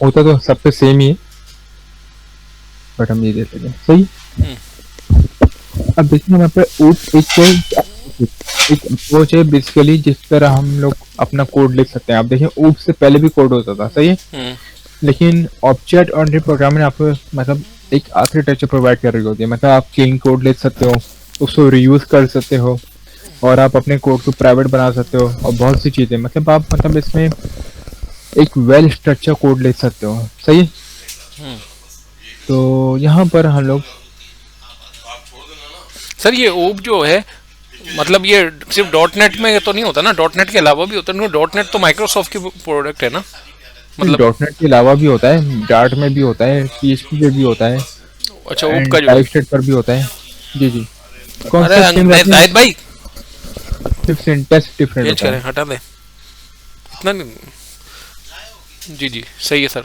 होता तो सब पे सेम ही है, बट हम ये देख लेते हैं। सही। अब देखिए हमारे पे एक अप्रोच है बेसिकली जिस तरह हम लोग अपना कोड लिख सकते हैं। आप देखिए ऊप से पहले भी कोड होता था, सही है, लेकिन ऑब्जेक्ट ओरिएंटेड प्रोग्रामिंग आपको मतलब एक आर्किटेक्चर प्रोवाइड कर रही होती है। मतलब आप क्लीन कोड लिख सकते हो, उसको रीयूज कर सकते हो, और आप अपने कोड को प्राइवेट बना सकते हो, और बहुत सी चीजें मतलब आप मतलब इसमें एक वेल स्ट्रक्चर कोड लिख सकते हो, सही है। तो यहाँ पर हम लोग सर ये ओप जो है, मतलब ये सिर्फ डॉट नेट में तो नहीं होता ना, डॉट नेट के अलावा भी होता है? डॉट नेट तो माइक्रोसॉफ्ट की प्रोडक्ट है ना, मतलब। डॉट नेट के अलावा भी होता है, डार्ट में भी होता है, पीएचपी पे भी होता है, अच्छा, ओप एंड का जो है। टाइपस्क्रिप्ट पर भी होता है। जी जी। अरे कॉन्सेप्ट सेम रहते हैं, जाहिद भाई, सिर्फ सिंटेक्स डिफरेंट चेंज होता करें, है। हटा दें इतना नहीं। जी जी, सही है सर।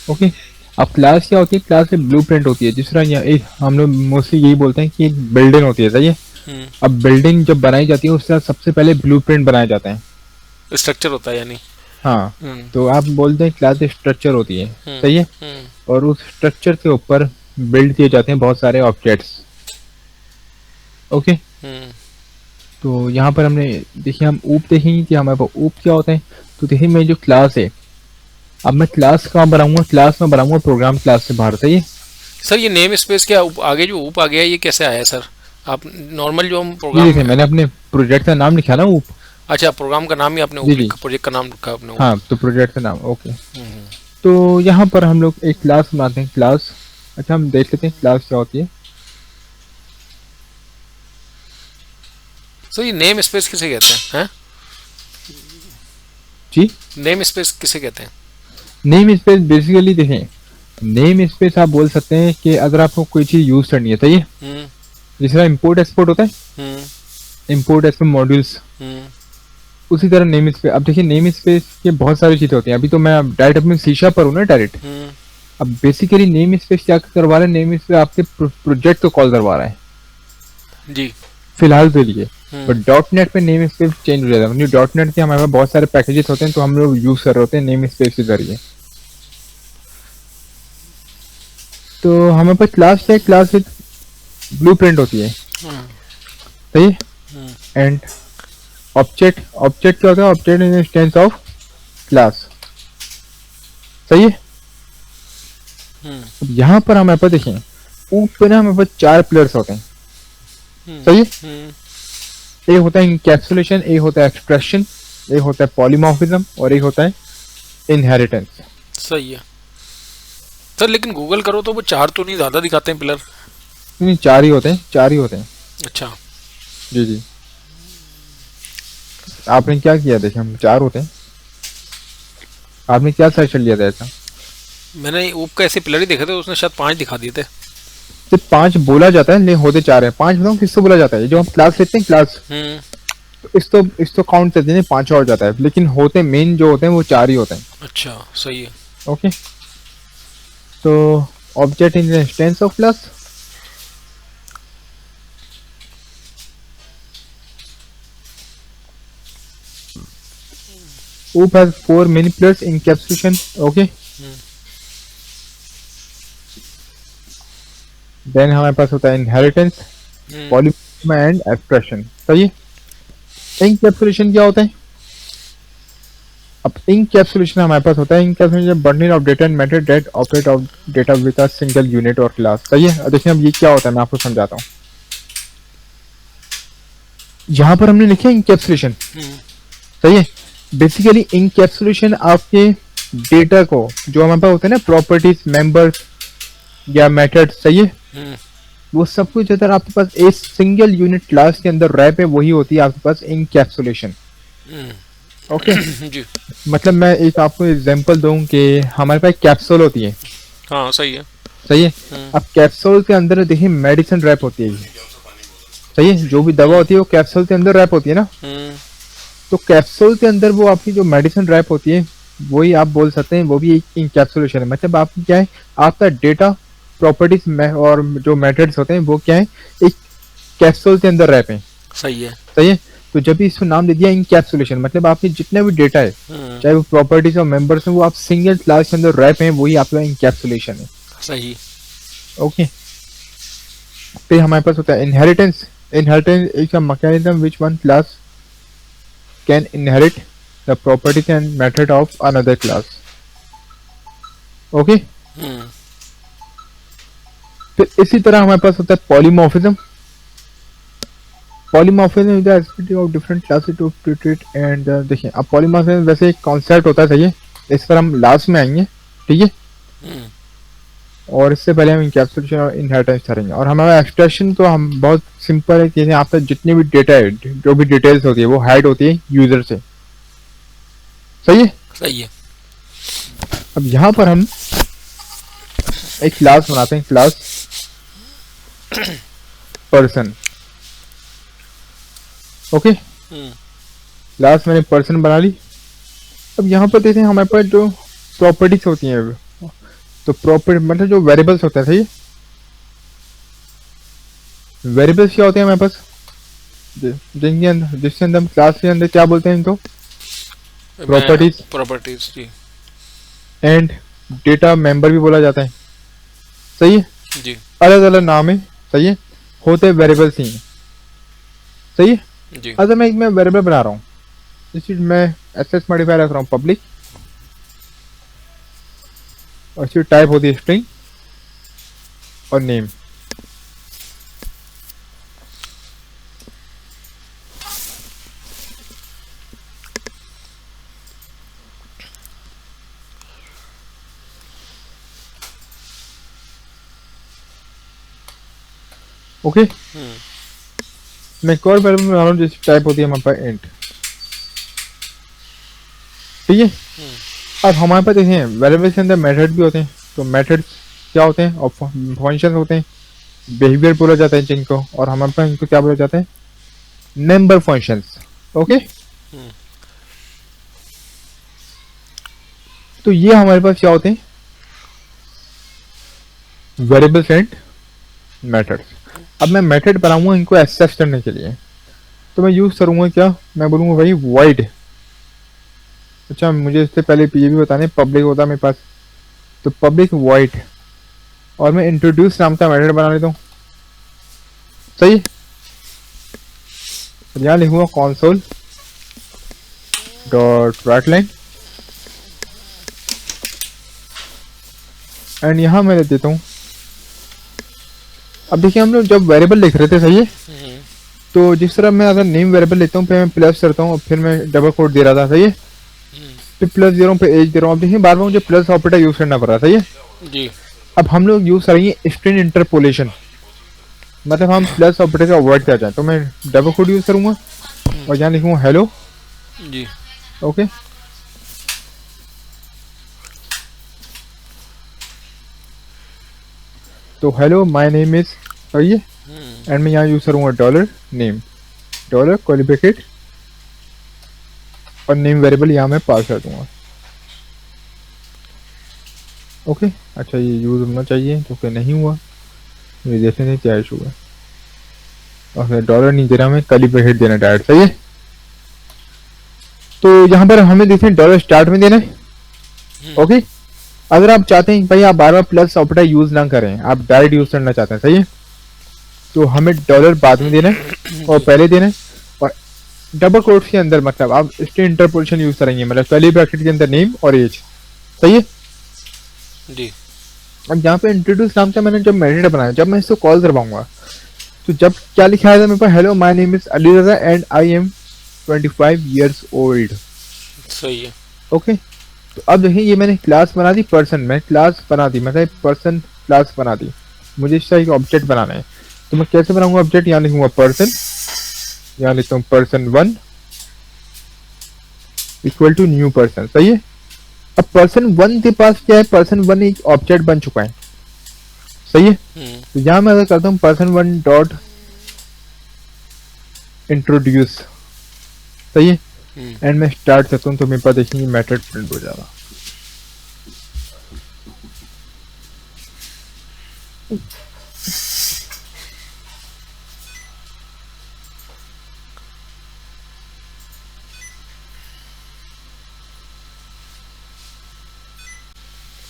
ओके। अब क्लास क्या होती है? क्लास में ब्लूप्रिंट होती है, जिस तरह एक हम लोग मोस्टली यही बोलते हैं कि एक बिल्डिंग होती है, सही है। अब बिल्डिंग जब बनाई जाती है उसका सबसे पहले ब्लूप्रिंट बनाया जाता है। स्ट्रक्चर होता है यानी। हाँ। हम्म। तो आप बोलते हैं क्लास स्ट्रक्चर होती है, हम्म। सही है। हम्म। और उस स्ट्रक्चर के ऊपर बिल्ड किए जाते हैं बहुत सारे ऑब्जेक्ट्स। ओके। हम्म। तो यहाँ पर हमने देखिए हम ऊप देखेंगे कि हमारे पास ऊप क्या होता है। तो देखिए मेरी जो क्लास है, अब मैं क्लास कहाँ बनाऊंगा? क्लास में बनाऊंगा प्रोग्राम क्लास से बाहर, सही है। सर ये नेम स्पेस क्या आगे जो ऊप आ गया है, ये कैसे आया है सर? आप नॉर्मल जो हम ये प्रोग्राम। देखिए मैंने अपने प्रोजेक्ट का नाम लिखा ना ऊप। अच्छा, प्रोग्राम का नाम ही आपने जी ऊप जी। लिखा, प्रोजेक्ट का नाम रखा आपने ऊप। हाँ, तो प्रोजेक्ट का नाम ओके। तो यहाँ पर हम लोग एक क्लास बनाते हैं, क्लास। अच्छा हम देख लेते हैं क्लास क्या होती है। सर ये नेम स्पेस किसे कहते हैं? जी। नेम स्पेस किसे कहते हैं? नेम स्पेस बेसिकली देखें, नेम स्पेस आप बोल सकते हैं कि अगर आपको कोई चीज यूज करनी है, सही है। हम्म। जिस तरह इम्पोर्ट एक्सपोर्ट होता है, हम्म। इम्पोर्ट एक्सपोर्ट मॉड्यूल्स, हम्म। उसी तरह नेम स्पेस। अब देखिए नेम स्पेस के बहुत सारी चीजें होती हैं। अभी तो मैं डायरेक्ट अपने शीशा पर हूँ ना डायरेक्ट। हम्म। अब बेसिकली नेम स्पेस क्या करवा रहा है? नेम स्पेस आपके प्रोजेक्ट को कॉल करवा रहा है जी। फिलहाल के लिए। हम्म। बट डॉट नेट पे नेम स्पेस चेंज हो जाता है। डॉट नेट के हमारे पास बहुत सारे पैकेजेस होते हैं, तो हम लोग यूज कर रहे होते हैं नेम स्पेस के जरिए। तो हमारे पास क्लास है, क्लास एक ब्लूप्रिंट होती है, सही है। एंड ऑब्जेक्ट, ऑब्जेक्ट क्या होता है? Object in instance of class, सही है। अब यहाँ पर हमारे पास देखें ऊपर ना हमारे पास 4 प्लेयर्स होते हैं, सही है। एक होता है इनकैप्सुलेशन, एक होता है एक्सप्रेशन, एक होता है पॉलीमॉर्फिज्म, और एक होता है इनहेरिटेंस। सही है सर, लेकिन गूगल करो तो वो चार तो नहीं, ज्यादा दिखाते हैं पिलर। नहीं, 4 ही होते हैं, 4 ही होते हैं। अच्छा। जी जी। आपने क्या किया? देखिए हम 4 होते हैं। आपने क्या सेशन लिया था ऐसा? मैंने ऊप का ऐसे पिलर ही देखे थे, उसने शायद 5 दिखा दिए थे। सिर्फ 5 बोला जाता है, लेकिन होते 4 है। 5 बताऊँ किससे बोला जाता है? जो हम क्लास लेते हैं क्लास, हम्म। इस तो काउंट करते हैं 5 और जाता है, लेकिन होते मेन जो होते हैं वो 4 ही होते हैं। अच्छा, सही है। ओके। तो object in instance of class, OOP has 4 many players encapsulation. Okay. Then हमारे पास होता है इनहेरिटेंस, पॉलीमॉर्फिज्म एंड एक्सप्रेशन, सही है। इनकैप्सुलेशन क्या होता है? अब इनकैप्सुलेशन हमारे पास होता है, encapsulation bundling of data and method that operate of data with a single unit और क्लास, सही है। अब देखिए अब ये क्या होता है, मैं आपको समझाता हूँ। यहाँ पर हमने लिखा है इनकैप्सुलेशन, सही है। बेसिकली इनकैप्सुलेशन आपके डेटा को, जो हमारे पास होते हैं ना प्रॉपर्टीज, मेंबर्स या मेथड, सही है, वो सब कुछ अगर आपके पास एक सिंगल यूनिट क्लास के अंदर रैप है, वही होती है आपके पास इनकैप्सुलेशन। ओके। जी। मतलब मैं एक आपको एग्जांपल दूं कि हमारे पास कैप्सूल होती है, हाँ, सही है। सही है। अब कैप्सूल के अंदर देखिए मेडिसिन रैप होती है, सही है। जो भी दवा होती है वो कैप्सूल के अंदर रैप होती है ना। तो कैप्सूल के अंदर वो आपकी जो मेडिसिन रैप होती है, वही आप बोल सकते हैं वो भी एक इनकैप्सुलेशन है। मतलब आपकी क्या है, आपका डेटा प्रॉपर्टीज में और जो मेथड्स होते हैं वो क्या है, एक कैप्सूल के अंदर रैप है, सही है। सही है। तो जब भी इसको नाम दे दिया इनकैप्सुलेशन, मतलब आपके जितने भी डेटा है, चाहे वो प्रॉपर्टीज और मेंबर्स हैं, वो आप सिंगल क्लास के अंदर रैप हैं, वही आपका इनकैप्सुलेशन है। सही। ओके। फिर हमारे पास होता है inheritance. Inheritance is a mechanism which one class can inherit the properties and method of another class. Okay. फिर इसी तरह हमारे पास होता है polymorphism. Polymorphism is the ability of different classes to treat and देखिए, अब पॉलीमॉर्फिज्म वैसे एक कॉन्सेप्ट होता है, सही है, इस पर हम लास्ट में आएंगे, ठीक है। और इससे पहले हम इनकैप्सुलेशन और इनहेरिटेंस करेंगे। और हमारा एक्सप्रेशन तो हम बहुत सिंपल है, जैसे आपका जितने भी डेटा है, जो भी डिटेल्स होती है वो हाइड होती है यूजर से, सही है। सही है। अब यहाँ पर हम एक क्लास बनाते हैं, क्लास पर्सन। ओके, क्लास मैंने पर्सन बना ली। अब यहाँ पर देखते हैं हमारे पास जो प्रॉपर्टीज होती हैं, तो प्रॉपर्टी मतलब जो वेरिएबल्स होते हैं, सही है। वेरिएबल्स क्या होते हैं हमारे पास, जिनके अंदर, जिसके अंदर हम क्लास के अंदर क्या बोलते हैं इनको, प्रॉपर्टीज। प्रॉपर्टीज जी। एंड डेटा मेंबर भी बोला जाता है, सही है। जी अलग अलग नाम है, सही है, होते वेरिएबल्स ही हैं, सही है। जी। अगर मैं इसमें वेरिएबल बना रहा हूँ, इस मैं एसएस मॉडिफायर रख रहा हूँ पब्लिक, और इसकी टाइप होती है स्ट्रिंग और नेम। ओके। मैं एक और वेरिएबल बना रहा हूँ जिसकी टाइप होती है हमारे पास इंट, ठीक है। अब हमारे पास देखें वेरिएबल के अंदर मेथड भी होते हैं, तो मेथड क्या होते हैं और फंक्शन होते हैं, बिहेवियर बोला जाता है जिनको, और हमारे पास इनको क्या बोला जाता है, मेंबर फंक्शंस। ओके। तो ये हमारे पास क्या होते हैं, वेरिएबल्स एंड मेथड्स। अब मैं मेथड बनाऊंगा इनको एक्सेस करने के लिए, तो मैं यूज करूंगा क्या, मैं बोलूंगा भाई void। अच्छा, मुझे इससे पहले ये भी बताने, पब्लिक होता है मेरे पास, तो पब्लिक void, और मैं इंट्रोड्यूस नाम का मेथड बना लेता हूँ, सही। यहाँ लिखूंगा console dot right line, and यहाँ मैं लिख देता हूँ। अब देखिए हम लोग जब वेरिएबल लिख रहे थे, सही है, तो जिस तरह मैं अगर नेम वेरिएबल लेता हूँ, फिर मैं प्लस करता हूँ और फिर मैं डबल कोट दे रहा था, सही है, फिर प्लस दे रहा हूँ, फिर एज दे रहा हूँ। अब देखिए बार बार मुझे प्लस ऑपरेटर यूज करना पड़ रहा है, सही है जी। अब हम लोग यूज करेंगे स्ट्रिंग इंटरपोलेशन, मतलब हम प्लस ऑपरेटर को अवॉइड कर जाए, तो मैं डबल कोट यूज करूंगा और यहाँ लिखूंगा हेलो जी। ओके। तो हेलो माय नेम इज, सही है, एंड मैं यहाँ यूज करूंगा dollar name, dollar curly bracket, और नेम वेरिएबल यहाँ मैं पास कर दूंगा। ओके। अच्छा, ये यूज होना चाहिए, तो क्या नहीं हुआ, ये देखने से क्या इशू है, और फिर डॉलर नहीं दे रहा, मैं कर्ली ब्रैकेट देना डायरेक्ट, सही है। तो यहाँ पर हमें देखें डॉलर स्टार्ट में देना है। ओके। अगर आप चाहते हैं भाई आप बार बार प्लस ऑपरेटर यूज ना करें, आप डायरेक्ट यूज करना चाहते हैं, सही है, तो हमें डॉलर बाद में देना है और पहले देना है, और डबल कोट्स के अंदर मतलब आप स्ट्रिंग इंटरपोलेशन यूज करेंगे, मतलब कर्ली ब्रैकेट के अंदर नेम और एज, सही है जी। अब यहाँ पे इंट्रोड्यूस नाम से मैंने जब मेथड बनाया, जब मैं इसको कॉल करवाऊंगा, तो जब क्या लिखा है मेरे पास, hello my name is Ali Raza and I am 25 years old। सही है। ओके। तो अब देखिए ये मैंने क्लास बना दी पर्सन, मैं क्लास बना दी, मतलब पर्सन क्लास बना दी, मुझे इसका एक ऑब्जेक्ट बनाना है, तो मैं कैसे बनाऊंगा ऑब्जेक्ट, यहाँ लिखूंगा पर्सन, यहाँ लिखता हूँ person1 equal to new person, सही है। अब person1 के पास क्या है, person1 एक ऑब्जेक्ट बन चुका है, सही है। तो यहाँ मैं अगर करता हूँ person1 डॉट इंट्रोड्यूस, सही है, एंड मैं स्टार्ट करता हूँ, तो मेरे पास देखिए मेथड प्रिंट हो जाएगा।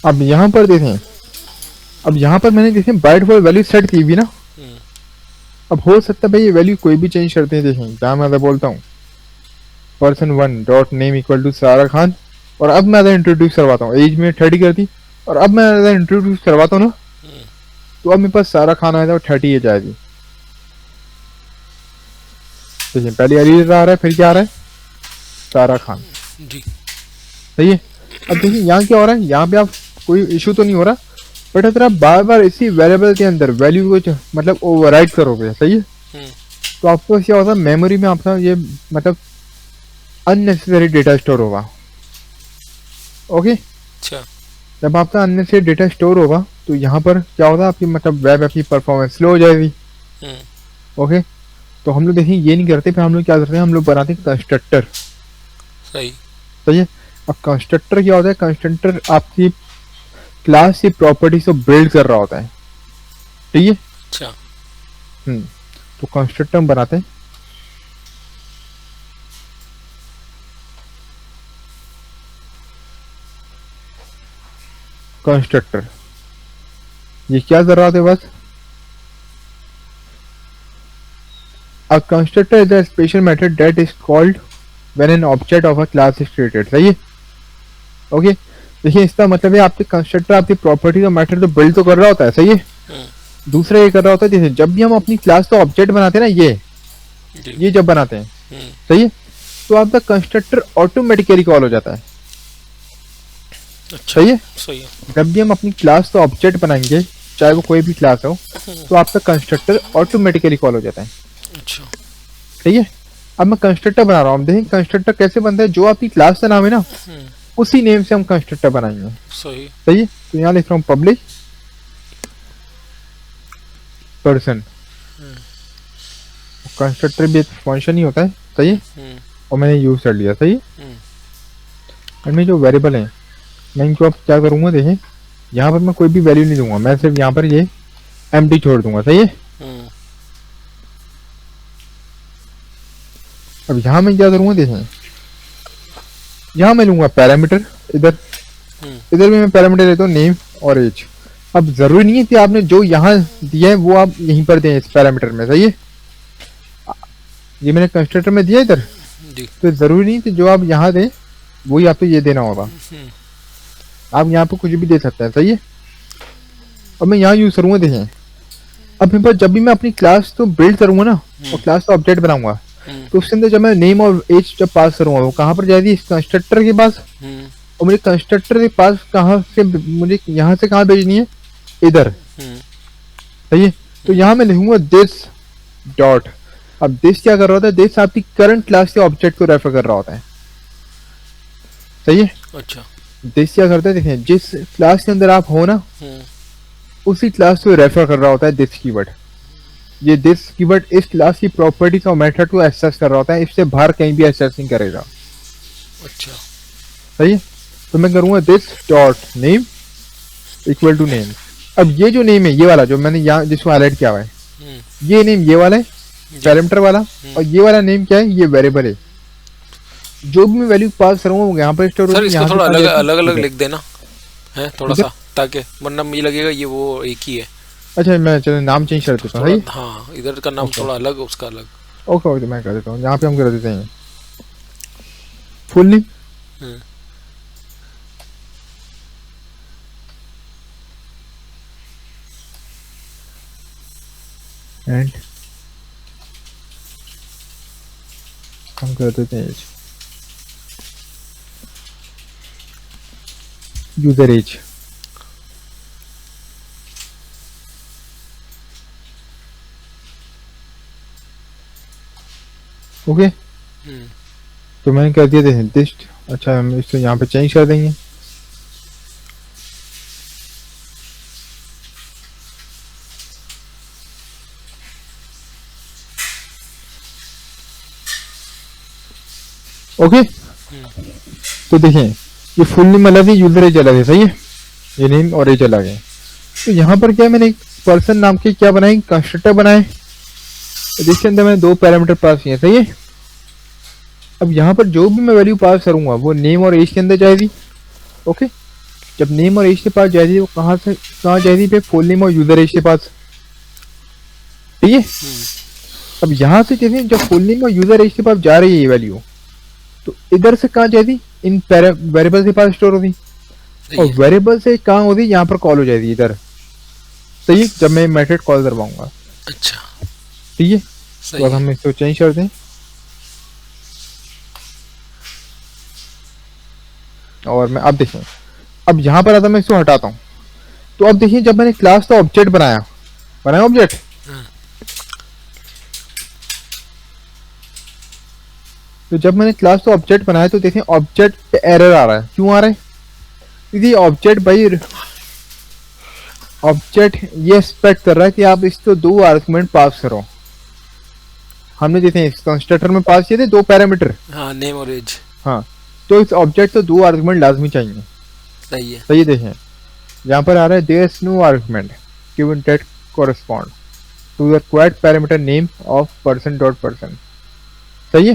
अब यहाँ पर देखें, अब यहाँ पर मैंने देखें बाय डिफॉल्ट वैल्यू सेट की हुई ना। अब हो सकता है भाई ये वैल्यू कोई भी चेंज करते हैं। देखें क्या मैं अगर बोलता हूँ person1 dot name equal to Sara Khan, और अब मैं अगर इंट्रोड्यूस करवाता हूँ, एज में 30 कर दी, और अब मैं अगर इंट्रोड्यूस करवाता हूँ ना, तो अब मेरे पास सारा खान आया था और 30 एज आएगी। देखिए पहले अली रजा आ रहा है, फिर क्या आ रहा है, सारा खान जी। सही है। अब देखिए यहाँ क्या हो रहा है, यहाँ पे आप कोई इशू तो नहीं हो रहा, बट अगर आप बार बार इसी वेरिएबल के अंदर वैल्यू को मतलब ओवरराइड करोगे, सही है, तो आपको क्या होता है, मेमोरी में आपका ये मतलब अननेसेसरी डेटा स्टोर होगा। ओके, अच्छा। जब आपका अननेसेसरी डेटा स्टोर होगा तो यहाँ पर क्या होगा, आपकी मतलब वेब ऐप की परफॉर्मेंस स्लो हो जाएगी। ओके, तो हम लोग देखिए ये नहीं करते, फिर हम लोग क्या करते हैं, हम लोग बनाते हैं कंस्ट्रक्टर। सही। सही है। अब कंस्ट्रक्टर क्या होता है, कंस्ट्रक्टर आपकी क्लास की प्रॉपर्टीज को बिल्ड कर रहा होता है, ठीक है। अच्छा। तो कंस्ट्रक्टर हम बनाते हैं। कंस्ट्रक्टर ये क्या कर रहा था बस, a constructor is a special method that is called when an object of a class is created। सही है। ओके, देखिए इसका मतलब है आपके कंस्ट्रक्टर आपकी प्रॉपर्टी का मैथड तो बिल्ड तो कर रहा होता है, सही है। दूसरा ये कर रहा होता है, जैसे जब भी हम अपनी क्लास का ऑब्जेक्ट बनाते हैं ना, ये जब बनाते हैं, सही है, तो आपका कंस्ट्रक्टर ऑटोमेटिकली कॉल हो जाता है। अच्छा, सही है। सही है। जब भी हम अपनी क्लास का ऑब्जेक्ट बनाएंगे, चाहे वो कोई भी क्लास हो, तो आपका कंस्ट्रक्टर ऑटोमेटिकली कॉल हो जाता है। अच्छा, ठीक है। अब मैं कंस्ट्रक्टर बना रहा हूँ, देखें कंस्ट्रक्टर कैसे बनता है, जो आपकी क्लास का नाम है ना, उसी नेम से हम कंस्ट्रक्टर बनाएंगे। सही। सही है। तो यहाँ लिख रहा हूँ पब्लिक पर्सन, कंस्ट्रक्टर भी एक फंक्शन ही होता है, सही है, और मैंने यूज कर लिया। सही है। इनमें जो वेरिएबल है, मैं इनको अब क्या करूंगा, देखें यहाँ पर मैं कोई भी वैल्यू नहीं दूंगा, मैं सिर्फ यहाँ पर ये एम्प्टी छोड़ दूंगा। सही है। अब यहाँ मैं क्या करूंगा, देखें यहाँ मैं लूंगा पैरामीटर, इधर भी मैं पैरामीटर लेता हूँ नेम और एज। अब जरूरी नहीं है कि आपने जो यहाँ दिया है वो आप यहीं पर दें इस पैरामीटर में। सही है। ये मैंने कंस्ट्रक्टर में दिया इधर, तो जरूरी नहीं कि जो आप यहाँ दें वही आपको ये देना होगा, आप यहाँ पे कुछ भी दे सकते हैं। सही है। अब मैं यहाँ यूज करूंगा, देखें अब मेरे पास जब भी मैं अपनी क्लास तो बिल्ड करूंगा ना, और क्लास का ऑब्जेक्ट बनाऊंगा, तो उसके अंदर जब मैं नेम और एज जब पास करूंगा, वो कहाँ पर जाएगी, इस कंस्ट्रक्टर के पास। और मुझे कंस्ट्रक्टर के पास कहाँ से, मुझे यहाँ से कहाँ भेजनी है, इधर। सही है। तो यहाँ मैं लिखूंगा दिस डॉट। अब दिस क्या कर रहा होता है, दिस आपकी करंट क्लास के ऑब्जेक्ट को रेफर कर रहा होता है। सही है। अच्छा। दिस क्या करता है, देखें जिस क्लास के अंदर आप हो ना, उसी क्लास को रेफर कर रहा होता है दिस कीवर्ड। ये दिस कीवर्ड इस क्लास की प्रॉपर्टीज और मेथड को एक्सेस कर रहा होता है, इससे बाहर कहीं भी एक्सेस नहीं करेगा। अच्छा। सही है। तो मैं करूंगा this dot name equal to name. अब ये जो नेम है, ये वाला जो मैंने यहाँ जिसको हाईलाइट किया हुआ है, ये नेम ये वाला है पैरामीटर वाला, और ये वाला नेम क्या है, ये वेरिएबल है। जो भी मैं वैल्यू पास करूंगा वो यहाँ पर स्टोर सर इसको थोड़ा अलग लिख देना है थोड़ा सा, ताकि वरना मुझे लगेगा ये वो एक ही है। अच्छा, मैं चलो नाम चेंज कर देता हूँ। हाँ, इधर का नाम थोड़ा अलग, उसका अलग। ओके ओके, मैं कर देता हूँ। यहाँ पे हम कर देते हैं फुल नेम, एंड हम कर देते हैं यूजर एज। ओके, तो मैंने कर दिया देखें दिस। अच्छा, हम इसको यहाँ पे चेंज कर देंगे। ओके, तो देखें ये फुल नेम अलग है, यूजर एज अलग है। सही है। ये नेम और एज अलग है। तो यहाँ पर क्या मैंने एक पर्सन नाम के क्या बनाए, कंस्ट्रक्टर बनाए, जिसके अंदर मैंने 2 पैरामीटर पास किए। सही है। अब यहाँ पर जो भी मैं वैल्यू पास करूंगा वो नेम और एज के अंदर जाएगी। ओके, जब नेम और एज के पास जाती है वो कहाँ जाती है? फुल नेम और यूजर एज के पास, ठीक है। अब यहाँ से जैसे जब फुल नेम और यूजर एज के पास जा रही है ये वैल्यू, तो इधर से कहाँ जाती? इन वेरिएबल के पास स्टोर होती, और वेरिएबल से कहाँ होती? यहाँ पर कॉल हो जाती इधर, सही है, जब मैं मेथड कॉल करवाऊंगा। अच्छा, ठीक है, सही तो अब हम इसको चेंज कर दें और मैं अब देखें, अब यहाँ पर आता मैं इसको हटाता हूँ, तो अब देखिए जब मैंने क्लास का ऑब्जेक्ट बनाया ऑब्जेक्ट, तो जब मैंने क्लास का ऑब्जेक्ट बनाया तो देखें ऑब्जेक्ट एरर आ रहा है। क्यों आ रहा है? क्योंकि ऑब्जेक्ट भाई ऑब्जेक्ट ये एक्सपेक्ट कर रहा है कि आप इसको 2 आर्गुमेंट पास करो। हमने जैसे इस कंस्ट्रक्टर में पास किए थे 2 पैरामीटर, हाँ, नेम और एज। हाँ, तो इस ऑब्जेक्ट को 2 आर्गुमेंट लाजमी चाहिए। सही है। सही देखें, यहाँ पर आ रहा है there is no argument given that correspond to the required parameter name of person dot person. सही है,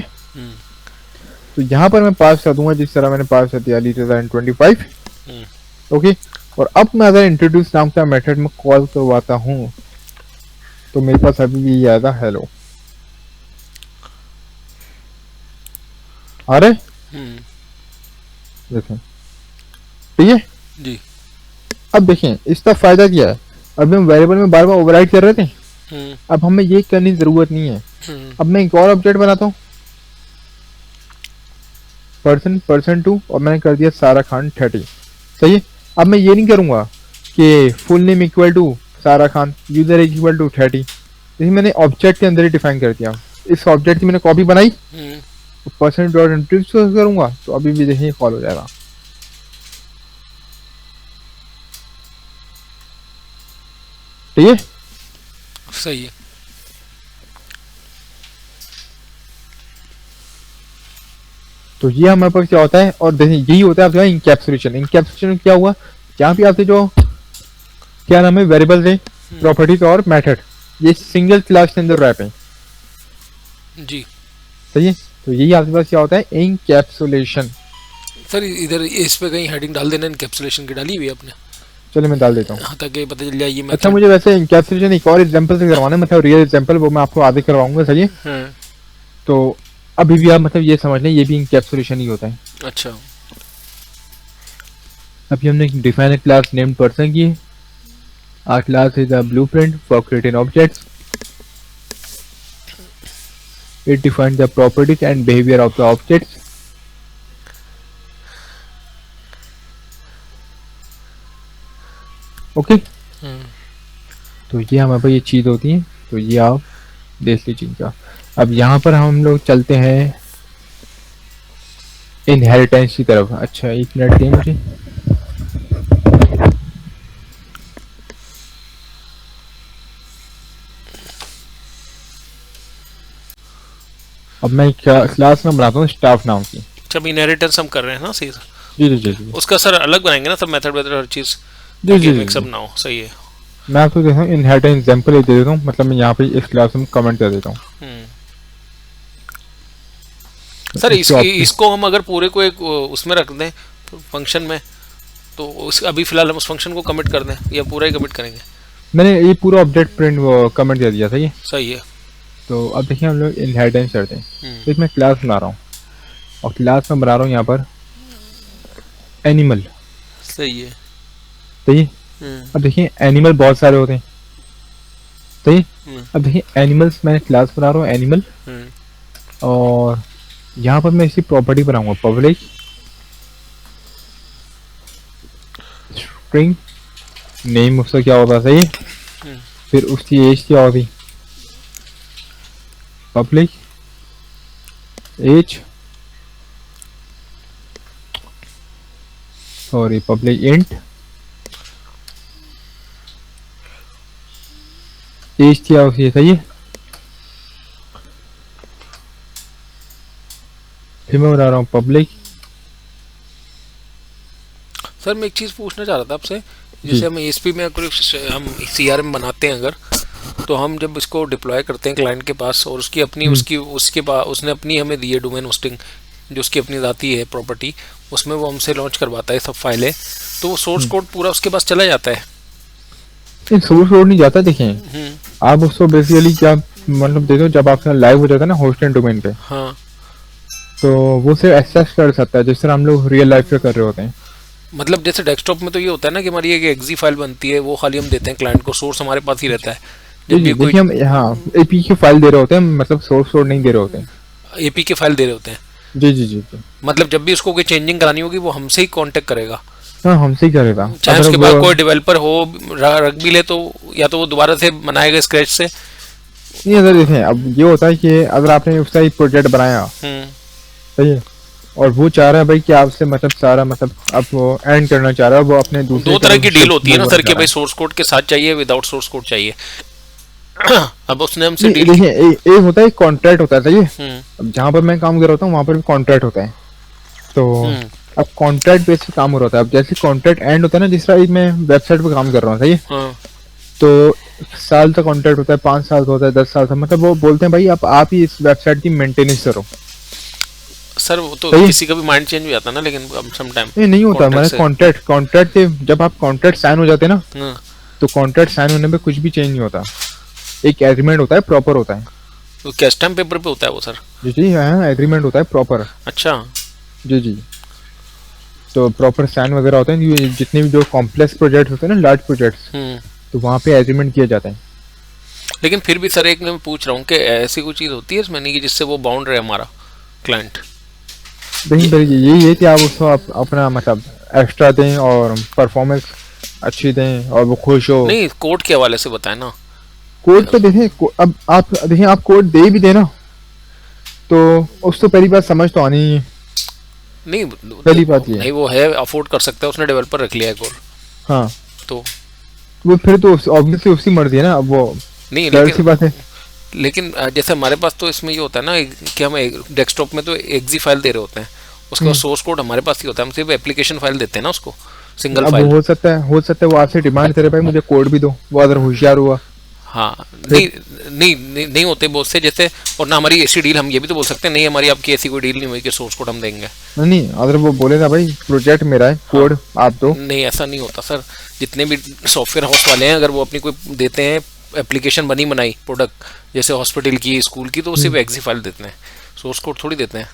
तो यहाँ पर मैं पास कर दूंगा जिस तरह मैंने पास कर दिया 2025। ओके, और अब मैं अगर इंट्रोड्यूस नाम का मेथड में कॉल करवाता हूँ तो मेरे पास अभी भी याद है हेलो आ रहे, देखें, ठीक है जी। अब देखें इसका फायदा क्या है, अब हम वेरिएबल में बार बार ओवरराइड कर रहे थे, अब हमें ये करने की जरूरत नहीं है। अब मैं एक और ऑब्जेक्ट बनाता हूँ person2 और मैंने कर दिया सारा खान 30। सही है, अब मैं ये नहीं करूंगा कि full name equal to Sara Khan, user age equal to 30, जैसे मैंने ऑब्जेक्ट के अंदर ही डिफाइन कर दिया। इस ऑब्जेक्ट की मैंने कॉपी बनाई, पर्सन डॉट इंट्रोड्यूस करूंगा तो अभी भी देखिए कॉल हो जाएगा। ठीक है, सही है। तो ये हमारे पास क्या होता है, और देखिए यही होता है आपका इंकैप्सुलेशन। इंकैप्सुलेशन क्या हुआ, जहाँ भी आपसे जो क्या नाम है वेरिएबल है, प्रॉपर्टीज और मेथड, ये सिंगल क्लास के अंदर रैप है। जी, सही है, तो यही आपके पास क्या होता है इंकैप्सुलेशन। सर इधर इस पे कहीं हेडिंग डाल देना, इनकैप्सुलेशन की डाली हुई है आपने? चलिए मैं डाल देता हूँ। हाँ, ताकि पता चल जाए ये अच्छा, मुझे वैसे इंकैप्सुलेशन एक और एग्जांपल से करवाना है, मतलब रियल एग्जांपल, वो मैं आपको आगे करवाऊंगा। सही है, तो अभी भी आप मतलब ये समझ लें ये भी इंकैप्सुलेशन ही होता है। अच्छा, अभी हमने डिफाइन क्लास नेम्ड पर्सन की है। Our class is a blueprint for creating objects. It defines the properties and behaviour of the objects. Okay, तो ये हमारे पास ये चीज होती है, तो ये आप देख लीजिए इनका। अब यहाँ पर हम लोग चलते हैं इनहेरिटेंस की तरफ। अच्छा, 1 मिनट दें मुझे। अब मैं क्लास में बनाता हूँ स्टाफ नाम की। जब इनहेरिटेंस हम कर रहे हैं ना, सही सर? जी जी जी, उसका सर अलग बनाएंगे ना सब, मेथड वेथड हर चीज, जी जी मिक्सअप ना हो। सही है। मैं आपको देखता हूँ इनहेरिटेंस एग्जांपल दे देता हूँ, मतलब मैं यहाँ पे इस क्लास में कमेंट कर देता हूँ। सर इसको हम अगर पूरे को एक उसमें रख दें फंक्शन में, तो उस अभी फिलहाल हम उस फंक्शन को कमिट कर दें या पूरा ही कमिट करेंगे? मैंने ये पूरा ऑब्जेक्ट प्रिंट कमेंट कर दिया। सही है, सही है। तो अब देखिए हम लोग इनहेरिटेंस करते हैं। तो इसमें क्लास बना रहा हूँ और क्लास में बना रहा हूँ यहाँ पर एनिमल। सही है। सही है, अब देखिए एनिमल बहुत सारे होते हैं। सही, अब देखिए एनिमल्स मैंने क्लास बना रहा हूँ एनिमल, और यहाँ पर मैं इसकी प्रॉपर्टी बनाऊंगा पब्लिक स्ट्रिंग नेम, उसका क्या होता है। सही, फिर उसकी एज क्या होती, public age, sorry public int, age क्या होती है। सही है, फिर मैं बता रहा हूँ पब्लिक। सर मैं एक चीज़ पूछना चाह रहा था आपसे, जैसे हम एसपी में हम सीआरएम बनाते हैं अगर, तो हम जब इसको डिप्लॉय करते हैं क्लाइंट के पास और उसकी अपनी उसके पास उसने अपनी हमें दी है डोमेन होस्टिंग जो उसकी अपनी जाती है प्रॉपर्टी, उसमें वो हमसे लॉन्च करवाता है सब फाइलें, तो वो सोर्स कोड पूरा उसके पास चला जाता है। सोर्स कोड नहीं जाता, देखें हम्म, आप उसको बेसिकली क्या मतलब देखो, जब आपका लाइव हो जाता है ना होस्ट एंड डोमेन पे, हाँ तो वो सिर्फ एक्सेस कर सकता है जिस तरह हम लोग रियल लाइफ पे कर रहे होते हैं। मतलब जैसे डेस्कटॉप में तो ये होता है ना कि हमारी एक एक्जी फाइल बनती है, वो खाली हम देते हैं क्लाइंट को, सोर्स हमारे पास ही रहता है। जी जब जी, भी कोई देखिए हम हाँ एपी की फाइल दे रहे होते हैं, मतलब सोर्स कोड नहीं दे रहे होते हैं। एपी के फाइल दे रहे होते हैं, जी जी जी जी। मतलब जब भी उसको कोई चेंजिंग करानी होगी वो हमसे ही कांटेक्ट करेगा, हाँ हमसे ही करेगा। चाहे अगर उसके वो पास कोई डेवलपर हो रख भी ले तो, या तो वो दोबारा से बनाएगा स्क्रैच से। नहीं, अगर देखें अब ये होता है कि अगर आपने उसका एक प्रोजेक्ट बनाया, सही है, और वो चाह रहा है भाई कि आपसे मतलब सारा मतलब अब वो एंड करना चाह रहा है, वो अपने दूसरे दो तरह की डील होती है ना सर, कि कि भाई सोर्स कोड के साथ चाहिए, विदाउट सोर्स कोड चाहिए। अब उसने हमसे नहीं डील देखिए एक होता है कॉन्ट्रैक्ट होता है, सही है। हम्म, अब जहाँ पर मैं काम कर रहा हूँ वहाँ पर भी कॉन्ट्रैक्ट होता है, तो हम्म, अब कॉन्ट्रैक्ट बेस पे काम हो रहा होता है। अब जैसे कॉन्ट्रैक्ट एंड होता है ना, जिस तरह मैं वेबसाइट पे काम कर रहा हूँ, सही है, हाँ तो साल तक कॉन्ट्रैक्ट होता है, 5 साल का होता है, 10 साल का, मतलब वो बोलते हैं भाई आप ही इस वेबसाइट की मेंटेनेंस करो। सर, वो तो सही है? किसी का भी माइंड चेंज हो जाता है ना, लेकिन सम टाइम नहीं होता हमारा से कॉन्ट्रैक्ट के जब आप कॉन्ट्रैक्ट साइन हो जाते हैं ना, हाँ, तो कॉन्ट्रैक्ट साइन होने पे कुछ भी चेंज नहीं होता, एक एग्रीमेंट होता है, प्रॉपर होता है। तो क्या स्टैम्प पेपर पे होता है वो सर? जी जी हाँ, एग्रीमेंट होता है प्रॉपर। अच्छा, जी जी, तो प्रॉपर साइन वगैरह होते हैं। ये जितने भी जो कॉम्प्लेक्स प्रोजेक्ट होते हैं ना, लार्ज प्रोजेक्ट्स, तो वहाँ पे एग्रीमेंट किया जाता है। लेकिन फिर भी सर एक मैं पूछ रहा हूँ कि ऐसी कोई चीज़ होती है इसमें नहीं कि जिससे वो बाउंड रहे हमारा क्लाइंट? नहीं भाई, यही है कि आप उसको अपना मतलब एक्स्ट्रा दें और परफॉर्मेंस अच्छी दें और वो खुश हो। नहीं, कोड के हवाले से बताए ना। कोड तो देखें अब आप देखें, आप कोड दे भी देना तो उसको पहली बात समझ तो आनी ही है। नहीं, पहली बात ये है। नहीं वो है, अफोर्ड कर सकता है, उसने डेवलपर रख लिया है कोड, हाँ, तो वो फिर तो ऑब्वियसली उसकी मर्जी है ना, अब वो नहीं। जाहिर सी बात है। लेकिन जैसे हमारे पास तो इसमें ये होता है ना कि हम डेस्कटॉप में तो एक्जी फाइल दे रहे होते हैं, उसके बाद सोर्स कोड हमारे पास ही होता है, हम सिर्फ एप्लीकेशन फाइल देते हैं ना उसको, सिंगल अब फाइल। हो सकता है वो आपसे डिमांड करे भाई मुझे कोड भी दो, वो अगर होशियार हुआ। हाँ, नहीं होते बहुत से जैसे, और ना हमारी ऐसी डील, हम ये भी तो बोल सकते हैं नहीं हमारी आपकी ऐसी कोई डील नहीं हुई कि सोर्स कोड हम देंगे। नहीं, अगर वो बोलेगा भाई प्रोजेक्ट मेरा है, कोड आप दो। नहीं, ऐसा नहीं होता सर। जितने भी सॉफ्टवेयर हाउस वाले हैं, अगर वो अपनी कोई देते हैं एप्लीकेशन बनी बनाई प्रोडक्ट, जैसे हॉस्पिटल की, स्कूल की, तो वो सिर्फ एक्जी फाइल देते हैं, सोर्स कोड थोड़ी देते हैं।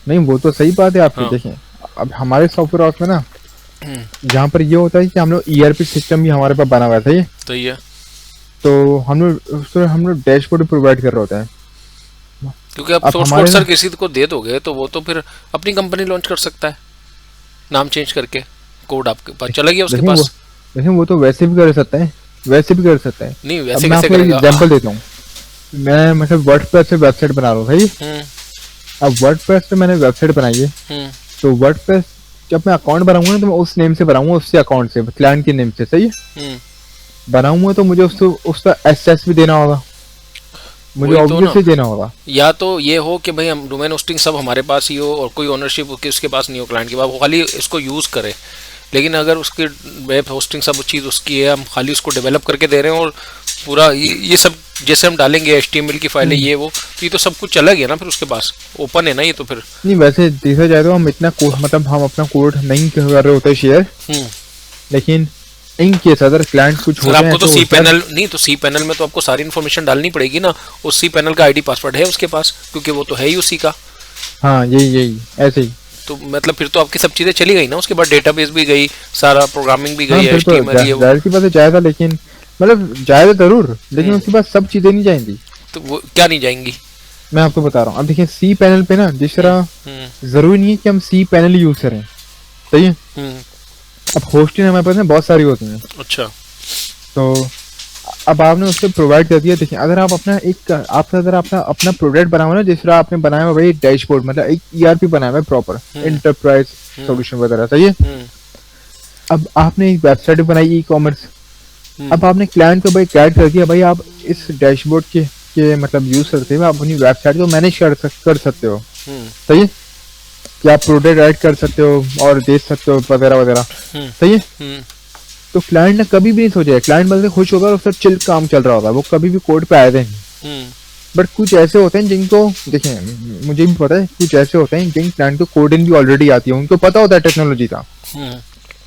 नहीं, वो तो सही बात है आपकी। हाँ। देखें अब हमारे सॉफ्टवेयर हाउस में ना, जहाँ पर ये होता है कि हम लोग ईआरपी सिस्टम भी हमारे पास बना हुआ है, सही है, तो ये तो हम लोग डैशबोर्ड प्रोवाइड कर रहे होते हैं। क्योंकि आप अब सोर्स हमारे कोड सर ना किसी को दे दोगे तो वो तो फिर अपनी कंपनी लॉन्च कर सकता है, नाम चेंज करके, कोड आपके पास चला गया उसके लेकिन पास। वो तो वैसे भी कर सकता है, वैसे भी कर सकता है। नहीं, अब वैसे मैं कैसे आपको एक करेगा? एग्जांपल देता हूँ। मैं मतलब वर्डप्रेस से वेबसाइट बना रहा हूँ, सही है? हम्म, अब वर्डप्रेस से मैंने वेबसाइट बनाई है, हम्म, तो वर्डप्रेस जब मैं अकाउंट बनाऊंगा ना, तो मैं उस नेम से बनाऊंगा, उससे अकाउंट से, क्लाइंट के नेम से, सही है, हम्म, बनाऊंगा तो मुझे उसका एसएस भी देना होगा, मुझे वही तो ना। ऑब्वियसली देना होगा। या तो ये हो कि भाई हम डोमेन होस्टिंग सब हमारे पास ही हो और कोई ओनरशिप उसके पास नहीं हो क्लाइंट के पास, वो खाली इसको यूज़ करे। लेकिन अगर उसकी वेब होस्टिंग सब चीज़ उसकी है, हम खाली उसको डेवलप करके दे रहे हैं, और पूरा ये सब जैसे हम डालेंगे HTML की फाइलें, ये वो, तो ये तो सब कुछ अलग है ना, फिर उसके पास ओपन है ना ये तो फिर। नहीं, वैसे देखा जाए तो हम इतना कोड मतलब हम अपना कोड नहीं कर रहे होते शेयर, लेकिन इन केस अगर क्लाइंट कुछ सर होते हैं आपको तो तो सी पैनल नहीं, तो सी पैनल में तो आपको सारी इन्फॉर्मेशन डालनी पड़ेगी ना, उस सी पैनल का आईडी पासवर्ड है उसके पास, क्योंकि वो तो है ही उसी का। हाँ, यही ऐसे ही। तो मतलब फिर तो आपकी सब चीज़ें चली गई ना, उसके बाद डेटाबेस भी गई, सारा प्रोग्रामिंग भी हाँ, गई, फिर तो HTML ये वो। जाहिर सी बात है जाएगा, लेकिन मतलब जाएगा जरूर, लेकिन उसके बाद सब चीजें नहीं जाएंगी। तो वो क्या नहीं जाएंगी? मैं आपको बता रहा हूँ, अब देखिए सी पैनल पे ना, जिस तरह जरूरी नहीं है कि हम सी पैनल यूज करें, सही है। अब होस्टिंग हमारे पास ना बहुत सारी होती हैं, अच्छा, तो अब आपने उसको प्रोवाइड कर दिया। देखिए अगर आप अपना प्रोडक्ट बनाओ ना, जिस तरह आपने बनाया हुआ भाई डैशबोर्ड, मतलब एक ईआरपी बनाया हुआ है प्रॉपर एंटरप्राइज सॉल्यूशन वगैरह, सही है। अब आपने एक वेबसाइट बनाई ई-कॉमर्स, अब आपने क्लाइंट को भाई गाइड कर दिया, भाई आप इस डैशबोर्ड के मतलब यूज करते हुए आप अपनी वेबसाइट को मैनेज कर सकते हो, सही है, कि आप प्रोडक्ट ऐड कर सकते हो और दे सकते हो वगैरह वगैरह, सही है। तो क्लाइंट ने कभी भी नहीं सोचा, क्लाइंट बल्कि खुश होगा और उसका चिल काम चल रहा होगा, वो कभी भी कोड पे आए थे नहीं। बट कुछ ऐसे होते हैं जिनको देखें, मुझे भी पता है कुछ ऐसे होते हैं जिन क्लाइंट को कोडिंग भी ऑलरेडी आती है, उनको पता होता है टेक्नोलॉजी का,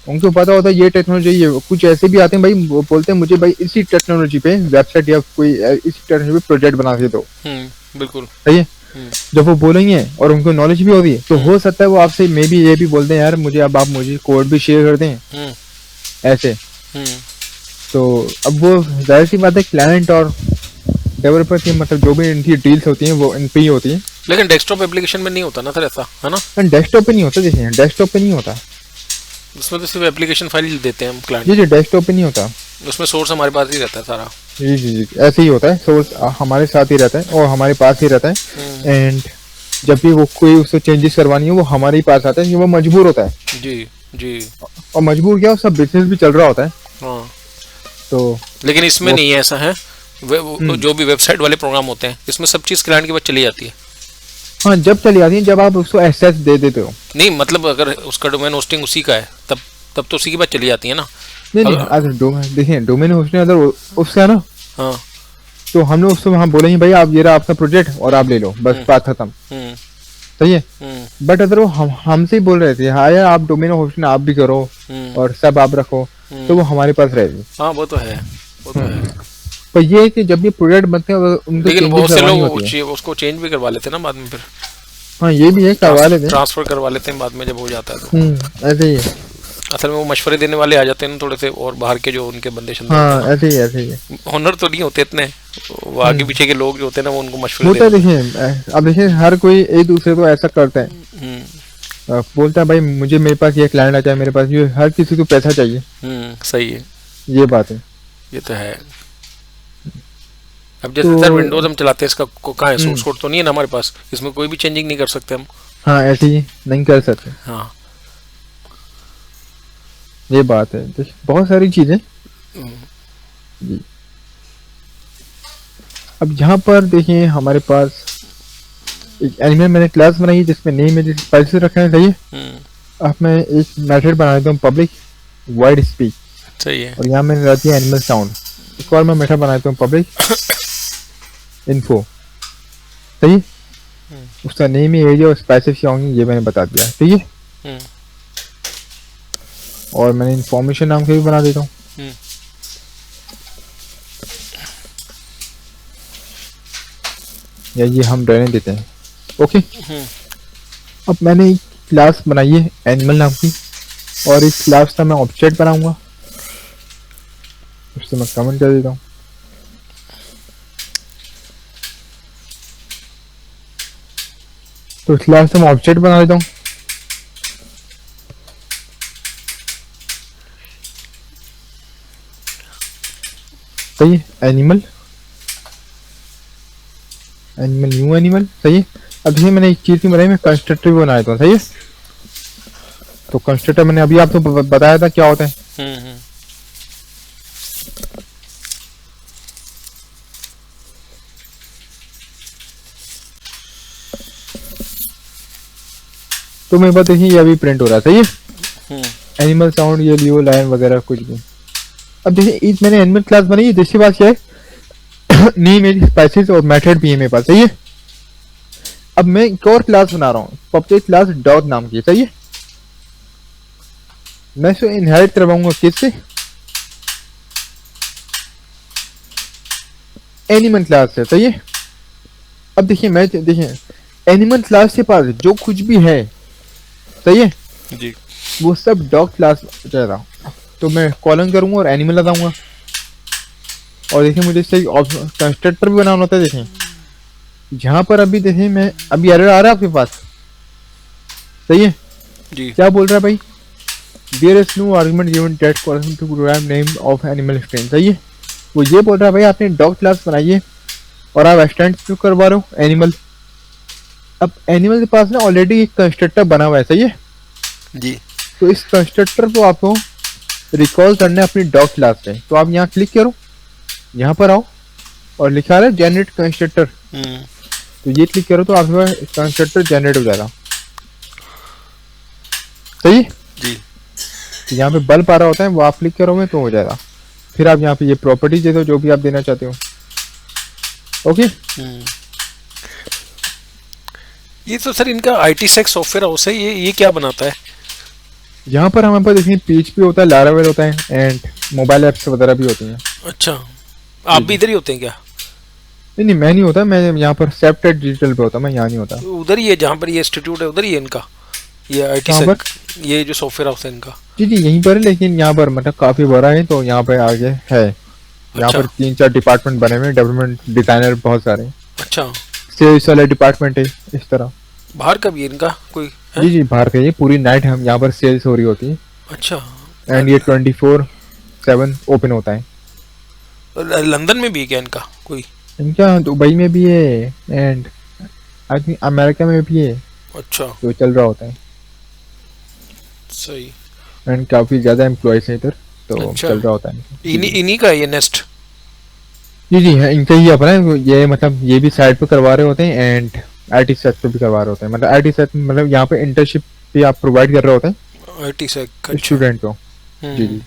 उनको पता होता है ये टेक्नोलॉजी, ये कुछ ऐसे भी आते हैं भाई, वो बोलते हैं मुझे भाई इसी टेक्नोलॉजी पे वेबसाइट या कोई इसी टेक्नोलॉजी पे प्रोजेक्ट बना के दो। बिल्कुल सही है। जब वो बोलेंगे और उनको नॉलेज भी होती है तो हो सकता है वो आपसे मे भी ये भी बोलते हैं यार मुझे अब आप मुझे कोड भी शेयर कर दें ऐसे। तो अब वो जाहिर सी बात है क्लाइंट और डेवलपर की मतलब जो भी इनकी डील्स होती हैं वो इन पे ही होती हैं। लेकिन डेस्कटॉप एप्लीकेशन में नहीं होता ना सर ऐसा, है ना? डेस्कटॉप पे नहीं होता, देखिए डेस्कटॉप पे नहीं होता, उसमें तो सिर्फ एप्लीकेशन फाइल देते हैं हम क्लाइंट। जी डेस्कटॉप पे नहीं होता, उसमें सोर्स हमारे पास ही रहता है सारा। जी ऐसे ही होता है, सोर्स हमारे साथ ही रहता है और हमारे पास ही रहता है। एंड जब भी वो कोई उससे चेंजेस करवानी है वो हमारे ही पास आता है, वो मजबूर होता है। जी और मजबूर क्या, उसका बिजनेस भी चल रहा होता है। हाँ। तो लेकिन इसमें नहीं है ऐसा है, जो भी वेबसाइट वाले प्रोग्राम होते हैं इसमें सब चीज़ क्लाइंट के पास चली जाती है। हाँ जब चली आती है, जब आप उसको एक्सेस दे देते हो। नहीं मतलब अगर उसका डोमेन होस्टिंग उसी का है तब तो उसी के पास चली जाती है ना। नहीं अगर देखिए डोमेन होस्टिंग अगर उसका ना, हाँ तो हम लोग उसको वहाँ बोलेंगे भाई आप ये रहा आपका प्रोजेक्ट और आप ले लो, बस बात खत्म। सही है। बट अगर वो हमसे ही बोल रहे थे हाँ यार आप डोमेन होस्टिंग आप भी करो और सब आप रखो, तो वो हमारे पास रहेगी। हाँ वो तो है, वो तो है। पर ये है कि जब ये प्रोजेक्ट बनते हैं उनको लेकिन बहुत से लोग उसको चेंज भी करवा लेते हैं ना बाद में फिर। हाँ ये भी है, करवा लेते हैं, ट्रांसफर करवा लेते हैं बाद में जब हो जाता है तो। ऐसे ही है। असल में वो मशवरे देने वाले आ जाते हैं ना थोड़े से, और बाहर के जो उनके बंदे शंदे हाँ ऐसे ही है। ऑनर तो नहीं होते इतने, वो आगे पीछे के लोग जो होते हैं ना वो उनको मशवरे होता है। देखिए अब देखिए हर कोई एक दूसरे को ऐसा करता है, बोलता है भाई मुझे मेरे पास ये क्लाइंट आ जाए, मेरे पास ये, हर किसी को पैसा चाहिए। सही है, ये बात है, ये तो है। अब जैसे सर विंडोज हम चलाते हैं, इसका कहाँ है सोर्स कोड तो नहीं है ना हमारे पास, इसमें कोई भी चेंजिंग नहीं कर सकते हम। हाँ ऐसे ही नहीं कर सकते। हाँ ये बात है, बहुत सारी चीजें जी। अब यहाँ पर देखिए हमारे पास एक एनिमल मैंने क्लास बनाई है जिसमें नेम है जिस स्पाइसेस रखा है। सही है। अब मैं एक मेथड बना देता हूँ पब्लिक वाइड स्पीच। सही है। और यहाँ मैंने रख दिया एनिमल साउंड। एक और मैं मेथड बना देता हूँ पब्लिक इन्फो। सही। उसका नेम ही एरिया और स्पाइसेस क्या होंगे ये मैंने बता दिया। ठीक है। और मैंने इन्फॉर्मेशन नाम का भी बना देता हूँ। या ये हम रहने देते हैं। ओके। अब मैंने एक क्लास बनाई है एनिमल नाम की, और इस क्लास का मैं ऑब्जेक्ट बनाऊंगा, उससे मैं कमेंट कर देता हूँ। तो इस क्लास का मैं ऑब्जेक्ट बना देता हूँ। सही है। Animal new animal. सही है। अब देखिए मैंने एक चीज की बनाई, मैं कंस्ट्रक्टर भी बना देता हूँ। सही है। तो कंस्ट्रक्टर मैंने अभी आपको बताया था क्या होता है। तो मेरे पास देखिए ये अभी प्रिंट हो रहा है। सही है। एनिमल साउंड, ये लियो लाइन वगैरह कुछ भी। अब देखिए मैंने एनिमल क्लास बनाई है जिसके पास क्या है नेम है स्पाइसेस और मेथड भी है मेरे पास। सही है। अब मैं एक और क्लास बना रहा हूँ पब्लिक क्लास डॉग नाम की। सही है। मैं इसे इनहेरिट करवाऊंगा किससे, एनिमल क्लास से। सही है। अब देखिए मैं देखिए एनिमल क्लास के पास जो कुछ भी है, सही है जी, वो सब डॉग क्लास जाएगा। तो मैं कॉलन करूंगा और एनिमल लगाऊंगा। और देखिए मुझे इससे कंस्ट्रक्टर भी बनाना होता है। देखें जहां पर अभी देखिए मैं अभी एरर आ रहा है आपके पास। सही है जी। क्या बोल रहा है भाई, there is no argument given that correspond to program name of animal string. सही है। वो ये बोल रहा है भाई आपने डॉग क्लास बनाई है और आप एक्सटेंड क्यों करवा रहे हो एनिमल। अब एनिमल के पास ना ऑलरेडी एक कंस्ट्रक्टर बना हुआ है। सही है जी। तो इस कंस्ट्रक्टर को आपको रिकॉल करना है अपनी डॉग क्लास से। तो आप यहाँ क्लिक करो, यहाँ पर आओ और लिखा है जनरेट कंस्ट्रक्टर। तो ये क्लिक करो तो आपके कंस्ट्रक्टर जनरेट हो जाएगा। सही जी। तो यहाँ पे बल्ब आ रहा होता है, वो आप क्लिक करोगे तो हो जाएगा। फिर आप यहाँ पे ये प्रॉपर्टी दे दो जो भी आप देना चाहते हो। ओके। ये तो सर इनका आईटी सेक सॉफ्टवेयर हाउस है, ये क्या बनाता है? यहाँ पर हमारे पास देखिए PHP होता है, लारावेल होता है, एंड मोबाइल ऐप्स वगैरह भी होती हैं। अच्छा, आप भी इधर ही होते हैं क्या? नहीं नहीं, मैं नहीं होता, मैं यहाँ पर सेप्टेड डिजिटल पे होता, मैं यहाँ नहीं होता। तो उधर ही है जहाँ पर ये इंस्टीट्यूट है, उधर ही है इनका ये आईटी कहाँ सेक, ये जो सॉफ्टवेयर हाउस है इनका? जी जी यहीं पर है, लेकिन यहाँ पर मतलब काफी बड़ा है, तो यहाँ पे आगे है। यहाँ अच्छा। पर 3-4 डिपार्टमेंट बने हुए हैं, डेवलपमेंट डिजाइनर बहुत सारे हैं, अच्छा, सेल्स वाला डिपार्टमेंट है इस तरह। बाहर का भी है इनका कोई है? जी जी बाहर का, ये पूरी नाइट हम यहाँ पर सेल्स हो रही होती है, अच्छा, एंड ये 24/7 ओपन होता है। लंदन में भी है क्या इनका कोई? इनका दुबई में भी है, एंड आई थिंक अमेरिका में भी है, अच्छा, जो चल रहा होता है। सही। एंड काफी ज्यादा एम्प्लॉयज हैं इधर, तो अच्छा। चल रहा होता है। इन्हीं का है ये नेस्ट? जी जी है, इनका ही अपना है ये, मतलब ये भी साइड पे करवा रहे होते हैं, एंड आईटी सेट पे भी करवा रहे होते हैं। मतलब आईटी सेट मतलब यहाँ पे इंटर्नशिप भी आप प्रोवाइड कर रहे होते हैं आईटी सेक स्टूडेंट को। जी जी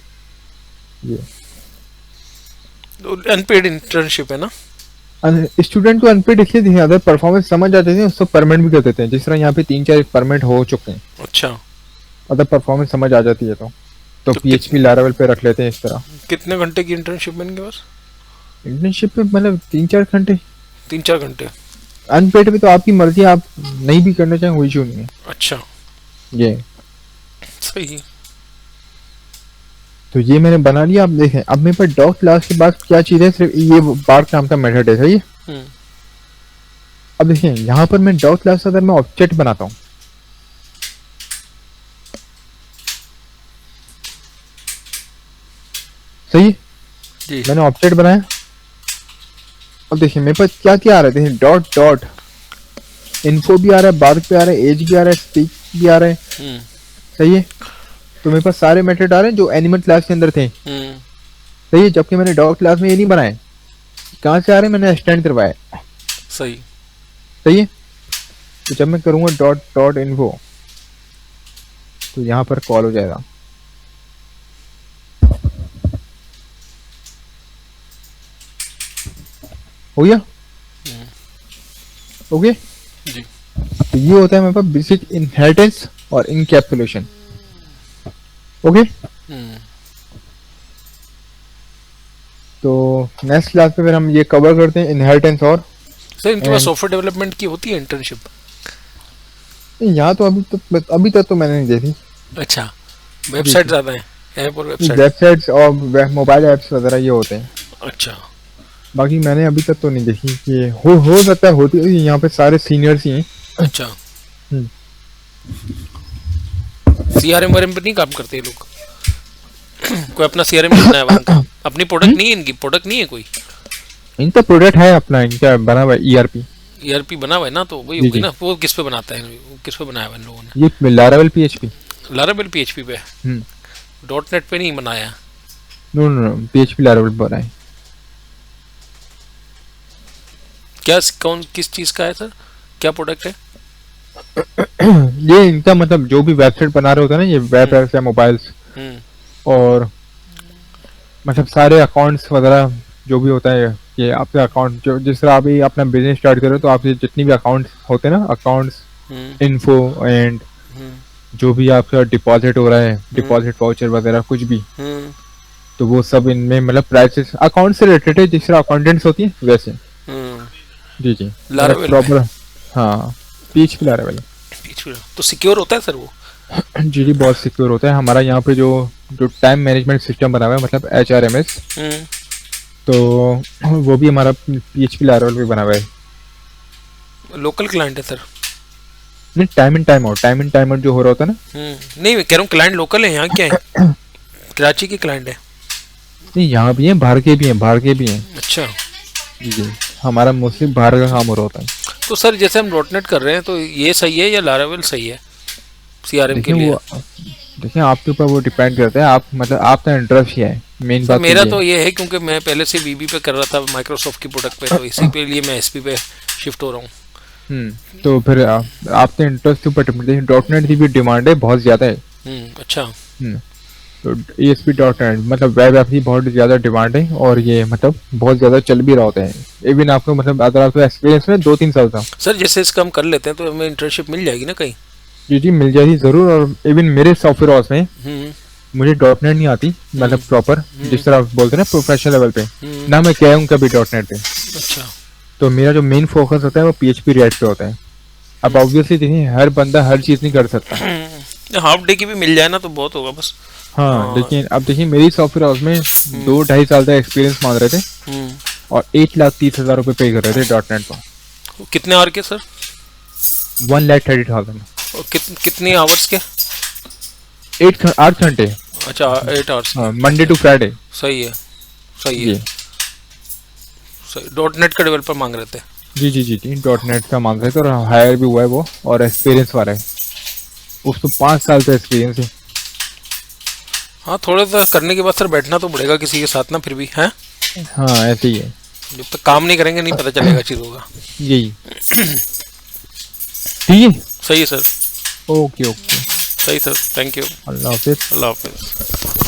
ये अनपेड इंटर्नशिप है ना? स्टूडेंट को अनपेड इसलिए देखिए, अगर परफॉर्मेंस समझ जाते हैं उसको परमानेंट भी कर देते हैं, जिस तरह यहाँ पे 3-4 परमानेंट हो चुके हैं। अच्छा, अगर परफॉर्मेंस समझ आ जाती है तो PHP लारावेल पे रख लेते हैं इस तरह। कितने घंटे की इंटर्नशिप है इनके पास? इंटर्नशिप पे मतलब 3-4 घंटे, 3-4 घंटे। अनपेड भी तो आपकी मर्जी, आप नहीं भी करना चाहें कोई इशू नहीं है। अच्छा, ये सही। तो ये मैंने बना लिया। आप देखें, अब मेरे पास डॉग क्लास के बाद क्या चीज है, सिर्फ ये बार्क नाम का मेथड है, सही है। हम्म, अब देखिए यहाँ पर मैं डॉग क्लास अगर मैं ऑब्जेक्ट बनाता हूँ, सही है? जी। मैंने ऑब्जेक्ट बनाया। अब देखिए मेरे पास क्या क्या आ रहा है, देखिए डॉट डॉट इन्फो भी आ रहा है, बार्क भी आ रहा है, एज भी आ रहा है, स्पीक भी आ रहा है, हम्म, सही है। तो मेरे पास सारे मेथड आ रहे हैं जो एनिमल क्लास के अंदर थे, हम्म, सही है। जबकि मैंने डॉग क्लास में ये नहीं बनाए, कहाँ से आ रहे हैं, मैंने एक्सटेंड करवाया, सही। सही है। तो जब मैं करूंगा डॉट डॉट इन्फो, तो यहाँ पर कॉल हो जाएगा, हो गया, ओके। जी। तो ये होता है मेरे पास बेसिक इनहेरिटेंस और इनकैप्सुलेशन, ओके। हम्म, तो नेक्स्ट क्लास पे फिर हम ये कवर करते हैं इनहेरिटेंस। और सर इनके पास सॉफ्टवेयर डेवलपमेंट की होती है इंटर्नशिप? यहाँ तो अभी तक तो मैंने नहीं देखी। अच्छा, वेबसाइट ज़्यादा है, ऐप और वेबसाइट? वेबसाइट्स और मोबाइल ऐप्स वगैरह ये होते हैं, अच्छा, बाकी मैंने अभी तक तो नहीं देखी कि हो सकता है होती है, यहाँ पे सारे सीनियर्स ही हैं। अच्छा। हम्म। CRM वरम पे नहीं काम करते ये लोग? कोई अपना CRM नहीं बनाया हुआ इनका? अपनी प्रोडक्ट नहीं है इनकी? प्रोडक्ट नहीं है कोई? इनका प्रोडक्ट है अपना, इनका बना हुआ ERP। ERP बना हुआ है ना, तो वही जी, होगी जी। ना। वो किस पे बनाता है, वो किस पे बनाया हुआ इन लोगों ने? ये लारावेल PHP। लारावेल PHP पे? हम्म, .NET पे नहीं बनाया? No no no, PHP Laravel पर है। क्या कौन किस चीज़ का है सर, क्या प्रोडक्ट है? ये इनका मतलब जो भी वेबसाइट बना रहे होते हैं ना, ये वेब ऐप्स या मोबाइल्स, हम्म, और मतलब सारे अकाउंट्स वगैरह जो भी होता है, ये आपके अकाउंट जो जिस तरह अभी अपना बिजनेस स्टार्ट करो तो आपके जितनी भी अकाउंट्स होते हैं ना, अकाउंट्स, हम्म, इन्फो, एंड हम्म, जो भी आपका डिपॉजिट हो रहा है, डिपॉजिट वाउचर वगैरह कुछ भी, हम्म, तो वो सब इनमें मतलब प्राइसेस अकाउंट से रिलेटेड है, जिस तरह अकाउंटेंट्स होती है वैसे। हम्म। जी जी Laravel प्रॉपर, हाँ PHP लारावेल। PHP तो सिक्योर होता है सर वो? जी जी बहुत सिक्योर होता है। हमारा यहाँ पे जो जो टाइम मैनेजमेंट सिस्टम बना हुआ है, मतलब HRMS, हम्म, तो वो भी हमारा PHP लारावेल पे बना हुआ है। लोकल क्लाइंट है सर? नहीं, टाइम इन टाइम आउट जो हो रहा होता है ना। नहीं मैं कह रहा हूँ क्लाइंट लोकल है, यहाँ क्या है? कराची के क्लाइंट है? नहीं, यहाँ भी हैं, बाहर के भी हैं, बाहर के भी हैं। अच्छा। जी जी हमारा मोस्टली बाहर का काम हो रहा होता है। तो सर जैसे हम .NET कर रहे हैं, तो ये सही है या लारावेल सही है CRM के देखिए लिए? वो, देखिए आपके ऊपर वो डिपेंड करता है, आप मतलब आपका इंटरेस्ट क्या है, मेन सर बात मेरा ये तो है। ये है क्योंकि मैं पहले से VB पे कर रहा था माइक्रोसॉफ्ट की प्रोडक्ट पे, तो इसी पे लिए मैं SP पे शिफ्ट हो रहा हूँ। तो फिर आपके इंटरेस्ट के ऊपर डॉट नेट की भी डिमांड है, बहुत ज्यादा है। अच्छा। हम्म, तो ASP.NET मतलब वेब ऐप की बहुत ज़्यादा डिमांड है, और ये मतलब बहुत ज़्यादा चल भी रहा होता है। इवन आपको मतलब अगर आपको एक्सपीरियंस है 2-3 साल का, सर जैसे इसका हम कर लेते हैं तो हमें इंटर्नशिप मिल जाएगी ना कहीं? जी जी मिल जाएगी ज़रूर। और इवन मेरे सॉफ्टवेयर हाउस में हम्म मुझे डॉट नेट नहीं आती, मतलब प्रॉपर जिस तरह आप बोलते हैं ना प्रोफेशनल लेवल पे, ना मैं क्या हूँ कभी डॉट नेट पे। अच्छा। तो मेरा जो मेन फोकस होता है वो PHP रिएक्ट पे होता है। अब ऑब्वियसली देखिए हर बंदा हर चीज़ नहीं कर सकता। हाफ डे की भी मिल जाए ना तो बहुत होगा बस। हाँ, लेकिन अब देखिए मेरी सॉफ्टवेयर हाउस में 2-2.5 साल का एक्सपीरियंस मांग रहे थे, हम्म और 8,30,000 रुपये पे कर रहे थे डॉट नेट पर। कितने आवर के सर? 1,30,000। और कितनी आवर्स के? 8 घंटे। अच्छा 8 आवर्स के। हाँ, मंडे टू फ्राइडे। सही है, सही है। जी सही, डॉट नेट का डेवलपर मांग रहे थे। जी जी जी जी डॉट नेट का मांग रहे थे, और हायर भी हुआ है वो, और एक्सपीरियंस वाला है। उसको 5 साल का एक्सपीरियंस है। हाँ थोड़ा सा करने के बाद सर बैठना तो पड़ेगा किसी के साथ ना, फिर भी है। हाँ ऐसे ही है। जब तक काम नहीं करेंगे नहीं पता चलेगा चीज़ों का। यही ठीक है। सही है सर। Okay okay. सही सर, थैंक यू। अल्लाह हाफिज। अल्लाह हाफिज़।